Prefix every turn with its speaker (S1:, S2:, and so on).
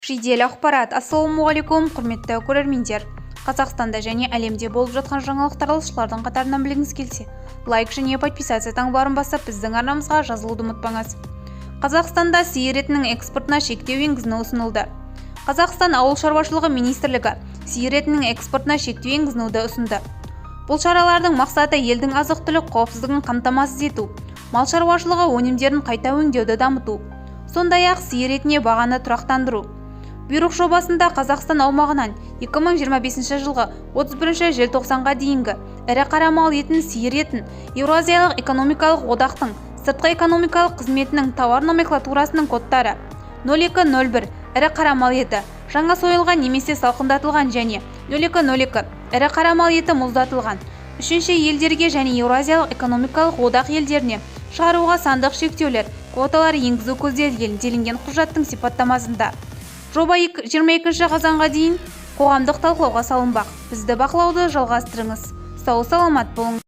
S1: Жедел ақпарат. Ассалаумағалейкум, құрметті көрермендер. Қазақстанда және әлемде болып жатқан жаңалықтар алушылардың қатарынан білгіңіз келсе, лайк және подписация таңбаларын басып, біздің арнамызға жазылуды ұмытпаңыз. Қазақстанда сиыр етінің экспортына шектеу енгізілуі ұсынылды. Қазақстан ауыл шаруашылығы министрлігі сиыр етінің экспортына шектеу енгізуді ұсынды. Бұл шаралардың мақсаты елдің азық-түлік қауіпсіздігін қамтамасыз ету, мал шаруашылығы өнімдерін қайта өңдеуді дамыту, сондай-ақ сиыр етіне бағаны тұрақтандыру. Бұйрық жобасында Қазақстан аумағынан 2025 жылғы 31 желтоқсанға дейінгі ірі қара мал етін, сиыр етін Еуразиялық экономикалық одақтың сыртқы экономикалық қызметінің тауар номенклатурасының кодтары 0201 ірі қара мал еті жаңа сойылған немесе салқындатылған және 0202 ірі қара мал еті мұздатылған үшінші елдерге және Еуразиялық экономикалық одақ елдеріне шығаруға сандық шектеулер, квоталар енгізу көзделген делінген құжаттың сипаттамасында. Жоба 22 қазанға дейін қоғамдық талқылауға салынбақ. Бізді бақылауды жалғастырыңыз. Сау саламат болыңыз.